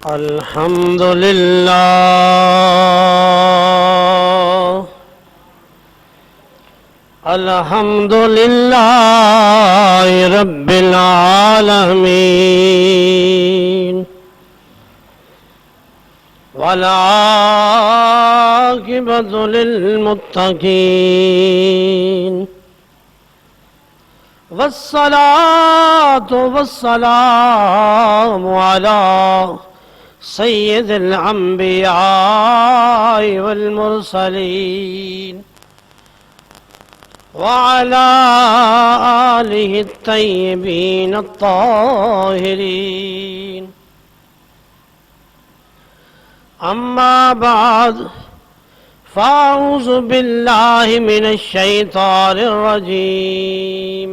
الحمد لله الحمد لله رب العالمين والعاقبة للمتقين والصلاة والسلام على سيد الأنبياء والمرسلين وعلى آله الطيبين الطاهرين. أما بعد، فأعوذ بالله من الشيطان الرجيم.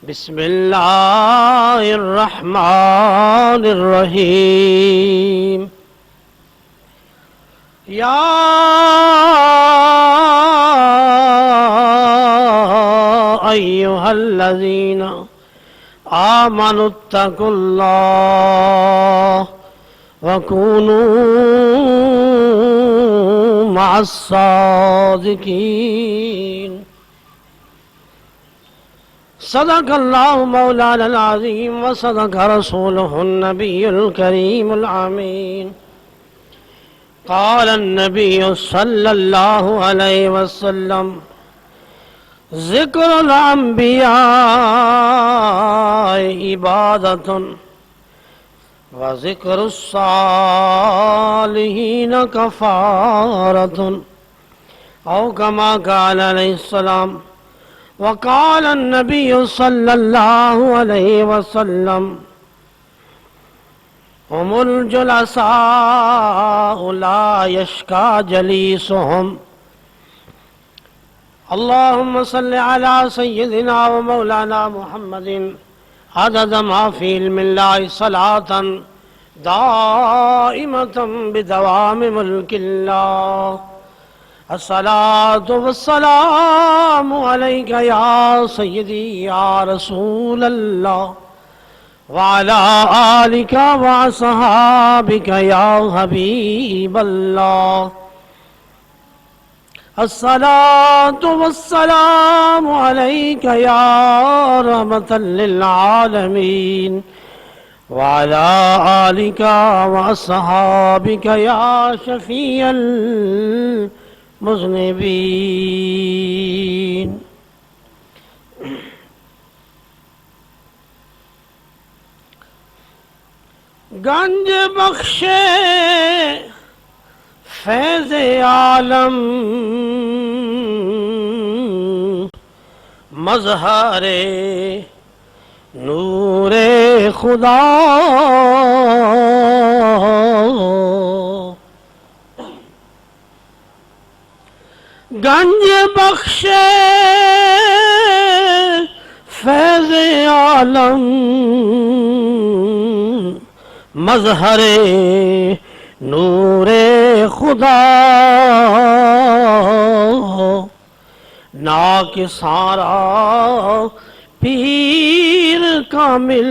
بسم الله الرحمن الرحيم. يا أيها الذين آمنوا اتقوا الله وكونوا مع الصادقين. صدق الله مولانا العظيم وصدق رسوله النبي الكريم الأمين. قال النبي صلى الله عليه وسلم: ذكر الأنبياء عبادة وذكر الصالحين كفارة، أو كما قال عليه السلام. وقال النبي صلى الله عليه وسلم: هم الجلساء لا يشقى جليسهم. اللهم صل على سيدنا ومولانا محمد عدد ما في علم الله صلاة دائمة بدوام ملك الله. الصلاة والسلام عليك يا سيدي يا رسول الله، وعلى آلك وصحابك يا حبيب الله. الصلاة والسلام عليك يا رحمة للعالمين، وعلى آلك وصحابك يا شفيع المذنبين. گنج بخشے فیض عالم، مظہر نور خدا، گنج بخشے فیض عالم، مظہر نور خدا، ناک سارا پیر کامل،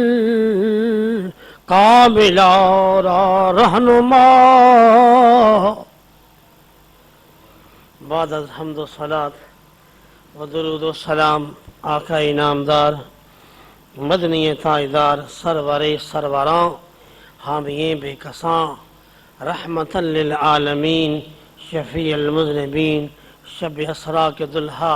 کامل اور رہنما. بعد از حمد و صلاة و درود و سلام آقا انعامدار مدنی تاجدار سرور سروران حامی بے کساں رحمتا للعالمین شفیع المذنبین شب اسرا کے دلہا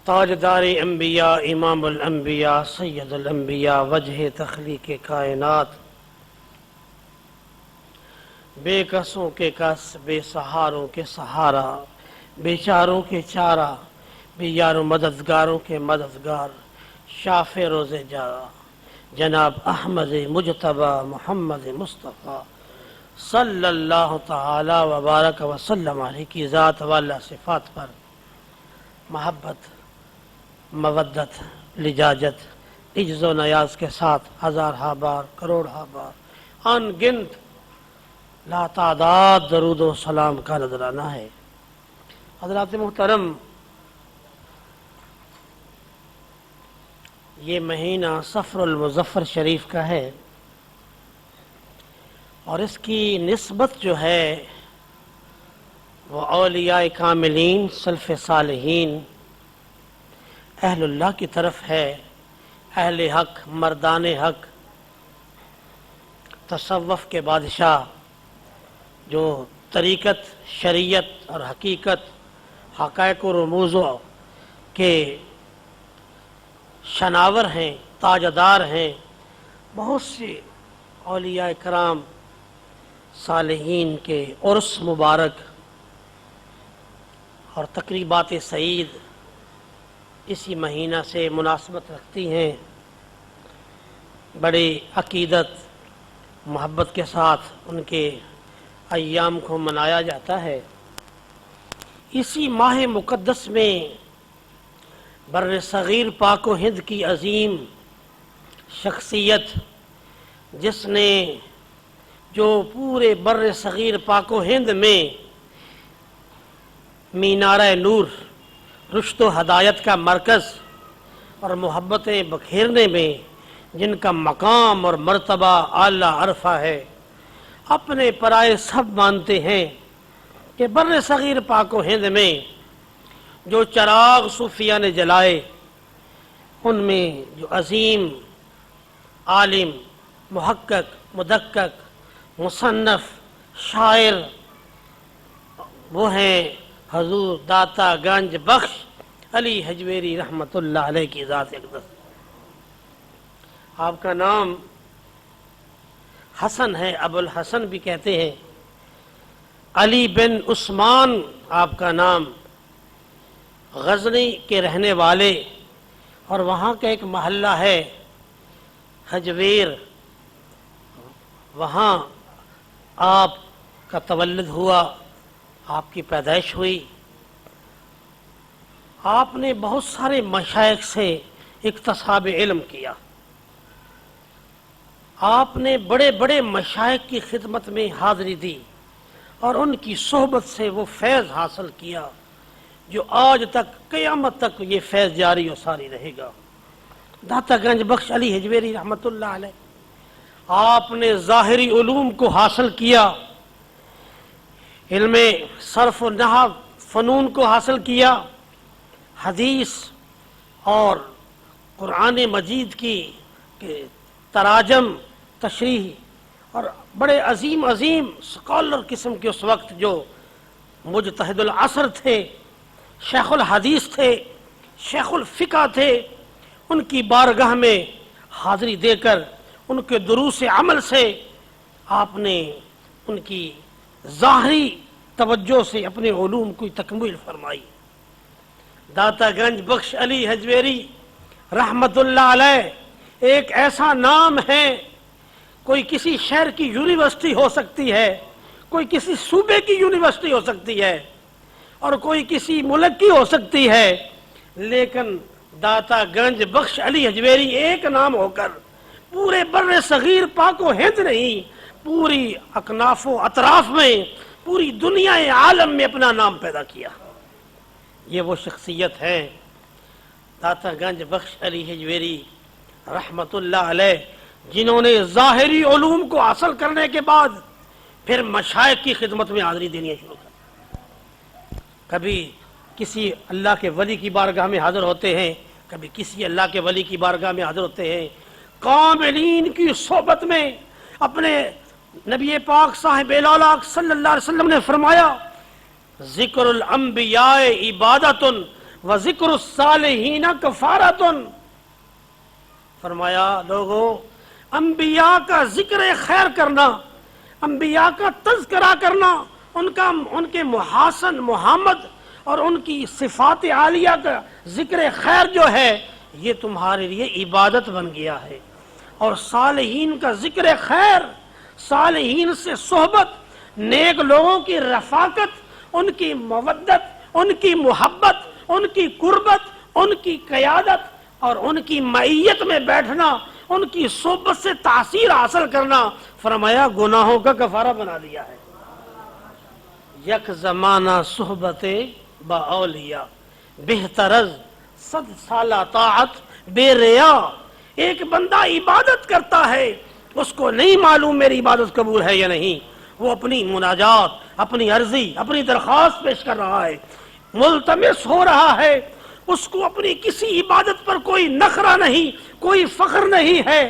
تاجدار انبیاء امام الانبیاء سید الانبیاء وجہ تخلیق کائنات، بے کسوں کے کس، بے سہاروں کے سہارا، بے چاروں کے چارہ، بے یاروں مددگاروں کے مددگار، شاف روز جارا جناب احمد مجتبی محمد مصطفیٰ صلی اللہ تعالی وبارک وسلم علیہ کی ذات والا صفات پر محبت، مودت، لجاجت، عجز و نیاز کے ساتھ ہزارہا بار، کروڑہا بار، ان گنت لا تعداد درود و سلام کا نذرانہ ہے. حضرات محترم، یہ مہینہ صفر المظفر شریف کا ہے. اور اس کی نسبت جو ہے وہ اولیاء کاملین، سلف صالحین، اہل اللہ کی طرف ہے، اہل حق، مردان حق، تصوف کے بادشاہ جو طریقت، شریعت اور حقیقت، حقائق و رموز کے شناور ہیں، تاجدار ہیں۔ بہت سے اولیاء کرام صالحین کے عرس مبارک اور تقریبات سعید اسی مہینہ سے مناسبت رکھتی ہیں، بڑی عقیدت، محبت کے ساتھ ان کے ایام کو منایا جاتا ہے۔ اسی ماہ مقدس میں بر صغیر پاک و ہند کی عظیم شخصیت، جس نے جو پورے بر صغیر پاک و ہند میں مینارہ نور، رشد و ہدایت کا مرکز اور محبتیں بکھیرنے میں جن کا مقام اور مرتبہ اعلیٰ عرفہ ہے، اپنے پرائے سب مانتے ہیں کہ بر صغیر پاک و ہند میں جو چراغ صوفیہ نے جلائے، ان میں جو عظیم عالم، محقق، مدقق، مصنف، شاعر وہ ہیں حضور داتا گنج بخش علی حجویری رحمۃ اللہ علیہ کی ذات اقدس۔ آپ کا نام حسن ہے، ابو الحسن بھی کہتے ہیں، علی بن عثمان آپ کا نام، غزنی کے رہنے والے، اور وہاں کا ایک محلہ ہے حجویر، وہاں آپ کا تولد ہوا، آپ کی پیدائش ہوئی۔ آپ نے بہت سارے مشائخ سے اکتساب علم کیا، آپ نے بڑے بڑے مشائخ کی خدمت میں حاضری دی اور ان کی صحبت سے وہ فیض حاصل کیا جو آج تک قیامت تک یہ فیض جاری و ساری رہے گا۔ داتا گنج بخش علی حجویری رحمۃ اللہ علیہ، آپ نے ظاہری علوم کو حاصل کیا، علم صرف و نحو فنون کو حاصل کیا، حدیث اور قرآن مجید کی تراجم، تشریح، اور بڑے عظیم عظیم سکالر قسم کے اس وقت جو مجتہد العصر تھے، شیخ الحدیث تھے، شیخ الفقہ تھے، ان کی بارگاہ میں حاضری دے کر ان کے دروس عمل سے آپ نے ان کی ظاہری توجہ سے اپنے علوم کی تکمیل فرمائی۔ داتا گنج بخش علی حجویری رحمت اللہ علیہ ایک ایسا نام ہے، کوئی کسی شہر کی یونیورسٹی ہو سکتی ہے، کوئی کسی صوبے کی یونیورسٹی ہو سکتی ہے، اور کوئی کسی ملک کی ہو سکتی ہے، لیکن داتا گنج بخش علی حجویری ایک نام ہو کر پورے بر صغیر پاک و ہند نہیں، پوری اکناف و اطراف میں، پوری دنیا عالم میں اپنا نام پیدا کیا۔ یہ وہ شخصیت ہے داتا گنج بخش علی حجویری رحمت اللہ علیہ، جنہوں نے ظاہری علوم کو حاصل کرنے کے بعد پھر مشائخ کی خدمت میں حاضری دینی شروع کر، کبھی کسی اللہ کے ولی کی بارگاہ میں حاضر ہوتے ہیں، کبھی کسی اللہ کے ولی کی بارگاہ میں حاضر ہوتے ہیں، کاملین کی صحبت میں۔ اپنے نبی پاک صاحب الاولیاء صلی اللہ علیہ وسلم نے فرمایا، ذکر الانبیاء عبادت و ذکر الصالحین کفارت۔ فرمایا لوگو، انبیاء کا ذکر خیر کرنا، انبیاء کا تذکرہ کرنا، ان کے محاسن محمد اور ان کی صفات عالیہ کا ذکر خیر جو ہے یہ تمہارے لیے عبادت بن گیا ہے، اور صالحین کا ذکر خیر، صالحین سے صحبت، نیک لوگوں کی رفاقت، ان کی مودت، ان کی محبت، ان کی قربت، ان کی قیادت اور ان کی معیت میں بیٹھنا، ان کی صحبت سے تاثیر حاصل کرنا، فرمایا گناہوں کا کفارہ بنا دیا ہے۔ یک زمانہ صحبت با اولیاء بہترز 100 سالہ طاعت بے ریا۔ ایک بندہ عبادت کرتا ہے اس کو نہیں معلوم میری عبادت قبول ہے یا نہیں، وہ اپنی مناجات، اپنی عرضی، اپنی درخواست پیش کر رہا ہے، ملتمس ہو رہا ہے، اس کو اپنی کسی عبادت پر کوئی نخرہ نہیں، کوئی فخر نہیں ہے،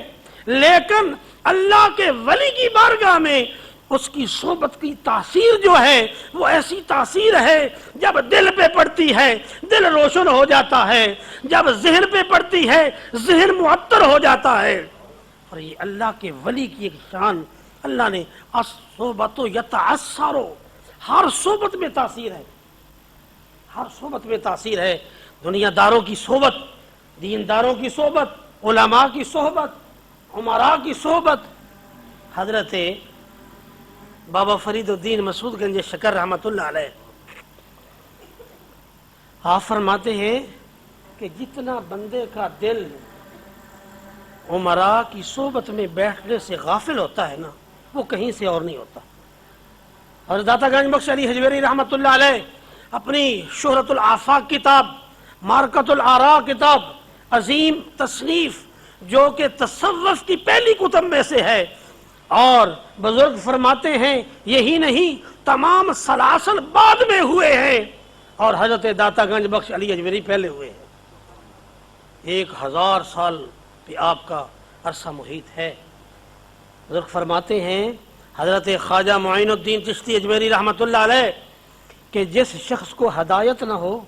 لیکن اللہ کے ولی کی بارگاہ میں اس کی صحبت کی تاثیر جو ہے وہ ایسی تاثیر ہے، جب دل پہ پڑتی ہے دل روشن ہو جاتا ہے، جب ذہن پہ پڑتی ہے ذہن معطر ہو جاتا ہے۔ اور یہ اللہ کے ولی کی ایک شان، اللہ نے الصحبۃ یتعثر، ہر صحبت میں تاثیر ہے، ہر صحبت میں تاثیر ہے۔ دنیا داروں کی صحبت، دینداروں کی صحبت، علماء کی صحبت، عمراء کی صحبت۔ حضرت بابا فرید الدین مسعود گنج شکر رحمۃ اللہ علیہ آپ فرماتے ہیں کہ جتنا بندے کا دل عمراء کی صحبت میں بیٹھنے سے غافل ہوتا ہے نا، وہ کہیں سے اور نہیں ہوتا۔ اور داتا گنج بخش علی حجویری رحمۃ اللہ علیہ اپنی شہرت الآفاق کتاب، معرکۃ الآراء کتاب، عظیم تصنیف جو کہ تصوف کی پہلی کتب میں سے ہے، اور بزرگ فرماتے ہیں یہی نہیں تمام سلاسل بعد میں ہوئے ہیں اور حضرت داتا گنج بخش علی حجویری پہلے ہوئے ہیں۔ 1000 سال پہ آپ کا عرصہ محیط ہے۔ بزرگ فرماتے ہیں حضرت خواجہ معین الدین چشتی اجمیری رحمۃ اللہ علیہ کہ جس شخص کو ہدایت نہ ہو،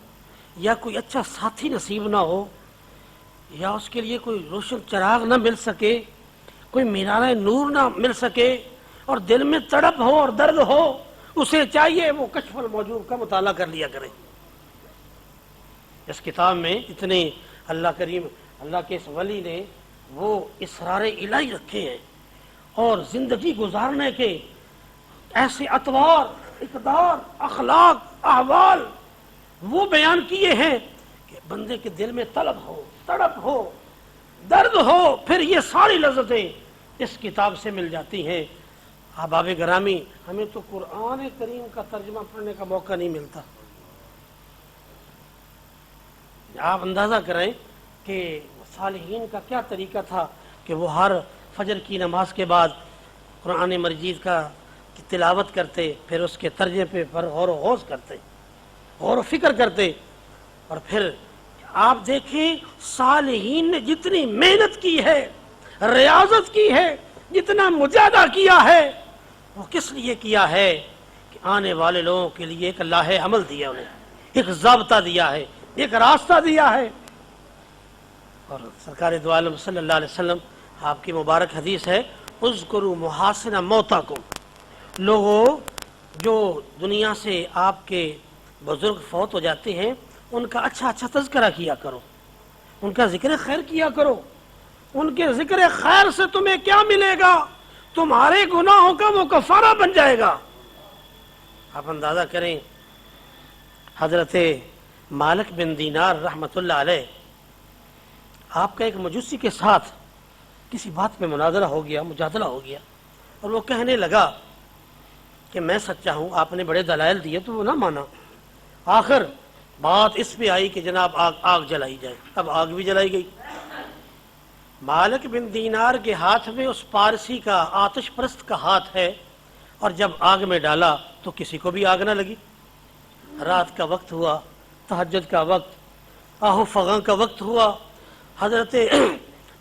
یا کوئی اچھا ساتھی نصیب نہ ہو، یا اس کے لیے کوئی روشن چراغ نہ مل سکے، کوئی مینارہ نور نہ مل سکے، اور دل میں تڑپ ہو اور درد ہو، اسے چاہیے وہ کشف الموجوب کا مطالعہ کر لیا کرے۔ اس کتاب میں اتنے اللہ کریم، اللہ کے اس ولی نے وہ اسرار الہی رکھے ہیں، اور زندگی گزارنے کے ایسے اطوار، اقدار، اخلاق، احوال وہ بیان کیے ہیں کہ بندے کے دل میں طلب ہو، تڑپ ہو، درد ہو، پھر یہ ساری لذتیں اس کتاب سے مل جاتی ہیں۔ احباب گرامی، ہمیں تو قرآن کریم کا ترجمہ پڑھنے کا موقع نہیں ملتا۔ آپ اندازہ کریں کہ صالحین کا کیا طریقہ تھا کہ وہ ہر فجر کی نماز کے بعد قرآن مجید کا تلاوت کرتے، پھر اس کے ترجمے پر غور و خوض کرتے، غور و فکر کرتے، اور پھر آپ دیکھیں صالحین نے جتنی محنت کی ہے، ریاضت کی ہے، جتنا مجاہدہ کیا ہے، وہ کس لیے کیا ہے کہ آنے والے لوگوں کے لیے ایک لاہ عمل دیا، انہیں ایک ضابطہ دیا ہے، ایک راستہ دیا ہے۔ اور سرکار دو عالم صلی اللہ علیہ وسلم آپ کی مبارک حدیث ہے، اذکروا محاسن موتاکم، لوگوں جو دنیا سے آپ کے بزرگ فوت ہو جاتے ہیں ان کا اچھا اچھا تذکرہ کیا کرو، ان کا ذکر خیر کیا کرو، ان کے ذکر خیر سے تمہیں کیا ملے گا؟ تمہارے گناہوں کا وہ کفارہ بن جائے گا۔ آپ اندازہ کریں حضرت مالک بن دینار رحمت اللہ علیہ، آپ کا ایک مجوسی کے ساتھ کسی بات پہ مناظرہ ہو گیا، مجادلہ ہو گیا، اور وہ کہنے لگا کہ میں سچا ہوں، آپ نے بڑے دلائل دیے تو وہ نہ مانا، آخر بات اس پہ آئی کہ جناب آگ جلائی جائے۔ اب آگ بھی جلائی گئی۔ مالک بن دینار کے ہاتھ میں اس پارسی کا آتش پرست کا ہاتھ ہے، اور جب آگ میں ڈالا تو کسی کو بھی آگ نہ لگی۔ رات کا وقت ہوا، تہجد کا وقت، آہو فغاں کا وقت ہوا، حضرت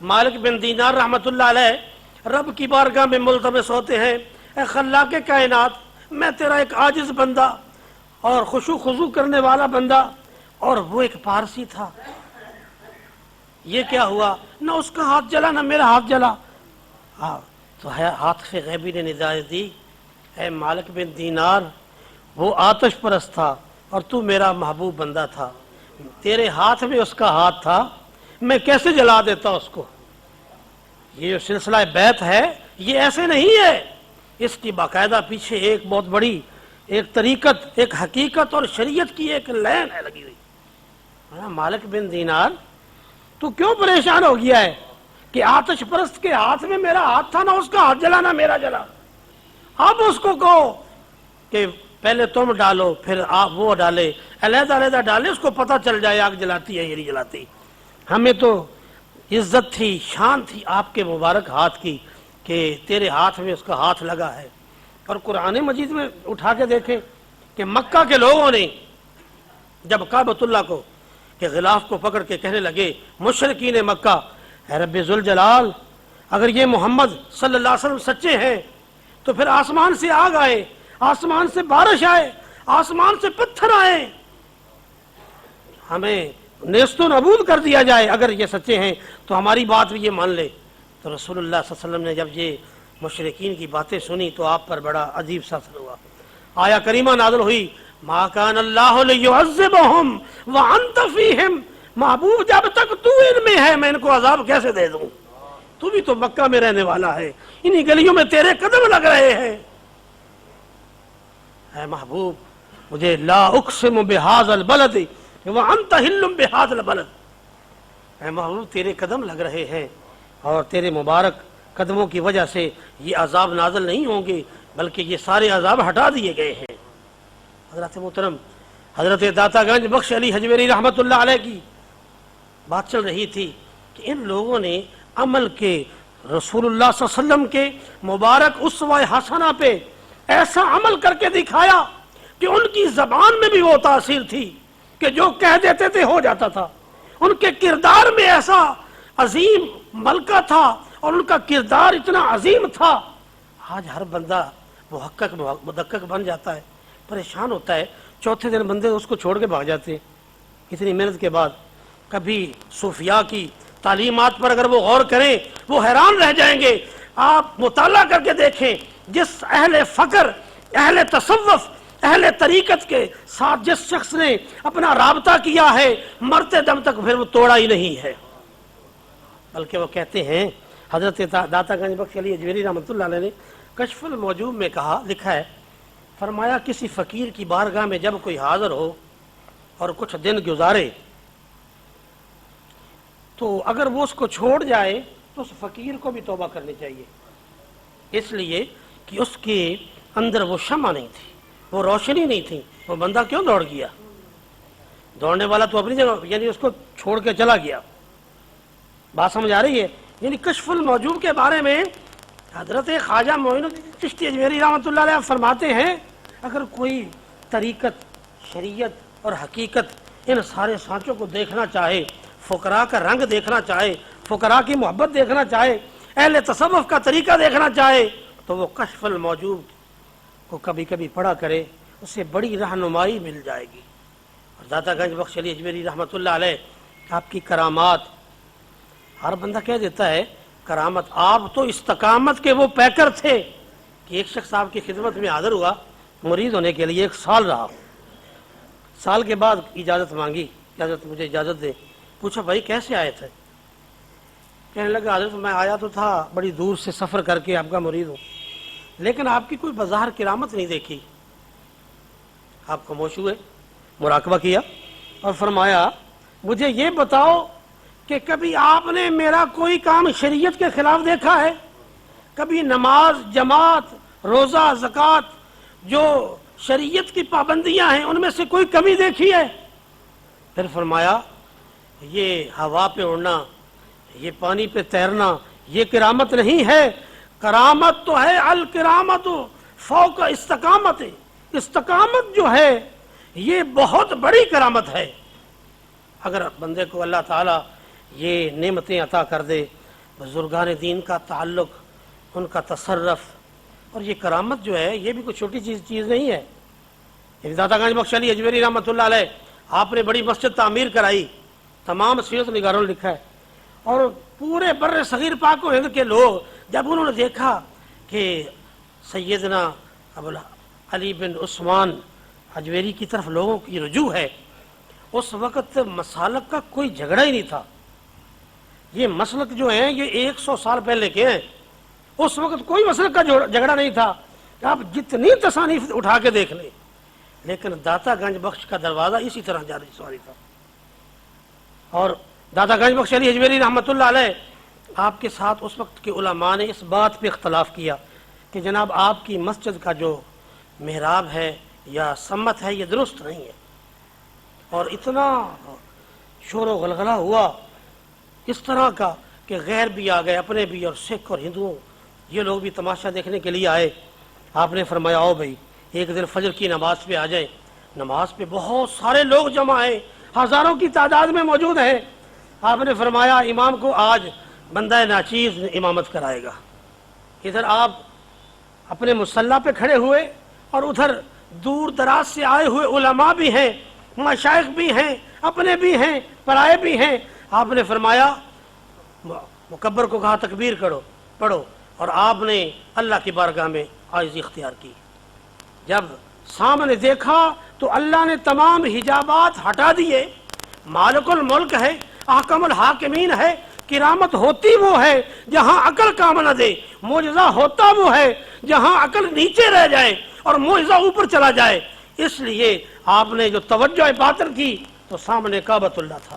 مالک بن دینار رحمت اللہ علیہ رب کی بارگاہ میں ملتمس ہوتے ہیں، اے خلاق کائنات، میں تیرا ایک عاجز بندہ اور خشوع خضوع کرنے والا بندہ، اور وہ ایک پارسی تھا، یہ کیا ہوا؟ نہ اس کا ہاتھ جلا نہ میرا ہاتھ جلا۔ تو ہاتف غیبی نے ندایت دی، اے مالک بن دینار، وہ آتش پرست تھا اور تو میرا محبوب بندہ تھا، تیرے ہاتھ میں اس کا ہاتھ تھا، میں کیسے جلا دیتا اس کو؟ یہ جو سلسلہ بیعت ہے یہ ایسے نہیں ہے، اس کی باقاعدہ پیچھے ایک بہت بڑی ایک طریقت، ایک حقیقت اور شریعت کی ایک لین ہے لگی ہوئی۔ مالک بن دینار، تو کیوں پریشان ہو گیا ہے کہ آتش پرست کے ہاتھ میں میرا ہاتھ تھا، نہ اس کا ہاتھ جلا نہ میرا جلا؟ اب اس کو کہو کہ پہلے تم ڈالو پھر آپ وہ ڈالے، علیحدہ علیحدہ ڈالے، اس کو پتہ چل جائے آگ جلاتی ہے یا نہیں جلاتی۔ ہمیں تو عزت تھی، شان تھی آپ کے مبارک ہاتھ کی کہ تیرے ہاتھ میں اس کا ہاتھ لگا ہے۔ اور قرآن مجید میں اٹھا کے دیکھیں کہ مکہ کے لوگوں نے جب کعبۃ اللہ کو کہ غلاف کو پکڑ کے کہنے لگے مشرکین مکہ، اے رب ذوالجلال، اگر یہ محمد صلی اللہ علیہ وسلم سچے ہیں تو پھر آسمان سے آگ آئے، آسمان سے بارش آئے، آسمان سے پتھر آئے، ہمیں نیست و نابود کر دیا جائے، اگر یہ سچے ہیں تو ہماری بات بھی یہ مان لے۔ تو رسول اللہ صلی اللہ علیہ وسلم نے جب یہ مشرکین کی باتیں سنی تو آپ پر بڑا عجیب سا اثر ہوا۔ آیا کریمہ نازل ہوئی، ما کان اللہ لیعذبہم وانت فیہم، محبوب جب تک تو ان میں ہے میں ان کو عذاب کیسے دے دوں، تو بھی تو مکہ میں رہنے والا ہے، انہی گلیوں میں تیرے قدم لگ رہے ہیں۔ اے محبوب مجھے لا اقسم بہذا البلد وانت حل بہذا البلد، اے محبوب تیرے قدم لگ رہے ہیں اور تیرے مبارک قدموں کی وجہ سے یہ عذاب نازل نہیں ہوں گے بلکہ یہ سارے عذاب ہٹا دیے گئے ہیں۔ حضرت محترم حضرت داتا گنج بخش علی حجویری رحمۃ اللہ علیہ کی بات چل رہی تھی کہ ان لوگوں نے عمل کے رسول اللہ صلی اللہ علیہ وسلم کے مبارک اسوہ حسنہ پہ ایسا عمل کر کے دکھایا کہ ان کی زبان میں بھی وہ تاثیر تھی کہ جو کہہ دیتے تھے ہو جاتا تھا، ان کے کردار میں ایسا عظیم ملکہ تھا اور ان کا کردار اتنا عظیم تھا۔ آج ہر بندہ محقق مدقق بن جاتا ہے، پریشان ہوتا ہے، چوتھے دن بندے اس کو چھوڑ کے بھاگ جاتے ہیں اتنی محنت کے بعد۔ کبھی صوفیاء کی تعلیمات پر اگر وہ غور کریں وہ حیران رہ جائیں گے۔ آپ مطالعہ کر کے دیکھیں جس اہل فکر، اہل تصوف، اہل طریقت کے ساتھ جس شخص نے اپنا رابطہ کیا ہے مرتے دم تک پھر وہ توڑا ہی نہیں ہے، بلکہ وہ کہتے ہیں حضرت داتا گنج بخش علی حجویری رحمۃ اللہ علیہ نے کشف الموجوب میں لکھا ہے، فرمایا کسی فقیر کی بارگاہ میں جب کوئی حاضر ہو اور کچھ دن گزارے تو اگر وہ اس کو چھوڑ جائے تو اس فقیر کو بھی توبہ کرنی چاہیے، اس لیے کہ اس کے اندر وہ شمع نہیں تھی، وہ روشنی نہیں تھی، وہ بندہ کیوں دوڑ گیا؟ دوڑنے والا تو اپنی جگہ، یعنی اس کو چھوڑ کے چلا گیا۔ بات سمجھ آ رہی ہے؟ یعنی کشف الموجوب کے بارے میں حضرت خواجہ معین الدین چشتی اجمیری رحمۃ اللہ علیہ فرماتے ہیں اگر کوئی طریقت، شریعت اور حقیقت ان سارے سانچوں کو دیکھنا چاہے، فقراء کا رنگ دیکھنا چاہے، فقراء کی محبت دیکھنا چاہے، اہل تصوف کا طریقہ دیکھنا چاہے تو وہ کشف الموجوب کو کبھی کبھی پڑھا کرے، اسے بڑی رہنمائی مل جائے گی۔ اور داتا گنج بخش علی اجمیری رحمۃ اللہ علیہ آپ کی کرامات، ہر بندہ کہہ دیتا ہے کرامت، آپ تو استقامت کے وہ پیکر تھے کہ ایک شخص آپ کی خدمت میں حاضر ہوا مرید ہونے کے لیے، 1 سال رہا، سال کے بعد اجازت مانگی، اجازت مجھے اجازت دے، پوچھا بھائی کیسے آئے تھے؟ کہنے لگا حضرت میں آیا تو تھا بڑی دور سے سفر کر کے آپ کا مرید ہوں، لیکن آپ کی کوئی بظاہر کرامت نہیں دیکھی۔ آپ خاموش ہوئے، مراقبہ کیا اور فرمایا مجھے یہ بتاؤ کہ کبھی آپ نے میرا کوئی کام شریعت کے خلاف دیکھا ہے؟ کبھی نماز، جماعت، روزہ، زکوٰۃ جو شریعت کی پابندیاں ہیں ان میں سے کوئی کمی دیکھی ہے؟ پھر فرمایا یہ ہوا پہ اڑنا، یہ پانی پہ تیرنا یہ کرامت نہیں ہے، کرامت تو ہے الکرامت فوق استقامت، استقامت جو ہے یہ بہت بڑی کرامت ہے۔ اگر بندے کو اللہ تعالیٰ یہ نعمتیں عطا کر دے، بزرگان دین کا تعلق، ان کا تصرف، اور یہ کرامت جو ہے یہ بھی کوئی چھوٹی چیز نہیں ہے۔ داتا گنج بخش علی حجویری رحمۃ اللہ علیہ آپ نے بڑی مسجد تعمیر کرائی، تمام سیرت نگاروں نے لکھا ہے، اور پورے بر صغیر پاک و ہند کے لوگ جب انہوں نے دیکھا کہ سیدنا ابو علی بن عثمان حجویری کی طرف لوگوں کی رجوع ہے، اس وقت مسالک کا کوئی جھگڑا ہی نہیں تھا۔ یہ مسلک جو ہیں یہ 100 سال پہلے کے ہیں، اس وقت کوئی مسلک کا جھگڑا نہیں تھا کہ آپ جتنی تصانیف اٹھا کے دیکھ لیں، لیکن داتا گنج بخش کا دروازہ اسی طرح جاری سواری تھا۔ اور داتا گنج بخش علی حجویری رحمۃ اللہ علیہ آپ کے ساتھ اس وقت کے علماء نے اس بات پہ اختلاف کیا کہ جناب آپ کی مسجد کا جو محراب ہے یا سمت ہے یہ درست نہیں ہے، اور اتنا شور و غلغلہ ہوا اس طرح کا کہ غیر بھی آ گئے، اپنے بھی اور سکھ اور ہندوؤں یہ لوگ بھی تماشا دیکھنے کے لیے آئے. آپ نے فرمایا آؤ بھائی ایک دن فجر کی نماز پہ آ جائیں. نماز پہ بہت سارے لوگ جمع ہیں, ہزاروں کی تعداد میں موجود ہیں. آپ نے فرمایا امام کو آج بندہ ناچیز امامت کرائے گا. ادھر آپ اپنے مصلی پہ کھڑے ہوئے اور ادھر دور دراز سے آئے ہوئے علماء بھی ہیں, مشائخ بھی ہیں, اپنے بھی ہیں, پرائے بھی ہیں. آپ نے فرمایا مکبر کو کہا تکبیر کرو پڑھو, اور آپ نے اللہ کی بارگاہ میں عاجزی اختیار کی. جب سامنے دیکھا تو اللہ نے تمام حجابات ہٹا دیے. مالک الملک ہے, احکم الحاکمین ہے. کرامت ہوتی وہ ہے جہاں عقل کام نہ دے, معجزہ ہوتا وہ ہے جہاں عقل نیچے رہ جائے اور معجزہ اوپر چلا جائے. اس لیے آپ نے جو توجہ باطن کی تو سامنے کعبۃ اللہ تھا.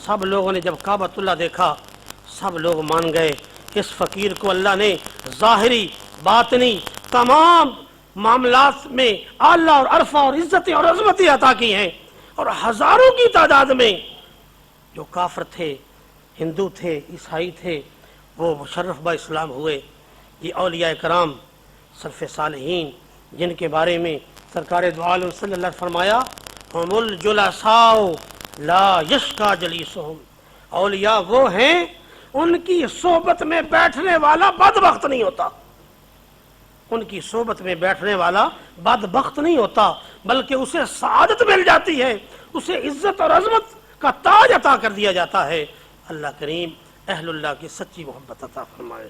سب لوگوں نے جب کعبۃ اللہ دیکھا سب لوگ مان گئے اس فقیر کو اللہ نے ظاہری باطنی تمام معاملات میں اعلیٰ اور عرفہ اور عزتیں اور عظمتیں عطا کی ہیں. اور ہزاروں کی تعداد میں جو کافر تھے, ہندو تھے, عیسائی تھے, وہ مشرف با اسلام ہوئے. یہ اولیاء کرام سلف صالحین جن کے بارے میں سرکار دو عالم صلی اللہ علیہ وسلم فرمایا ہم الجلساء لا یشقی جلیسہم, اولیاء وہ ہیں ان کی صحبت میں بیٹھنے والا بدبخت نہیں ہوتا. ان کی صحبت میں بیٹھنے والا بدبخت نہیں ہوتا بلکہ اسے سعادت مل جاتی ہے, اسے عزت اور عظمت کا تاج عطا کر دیا جاتا ہے. اللہ کریم اہل اللہ کی سچی محبت عطا فرمائے.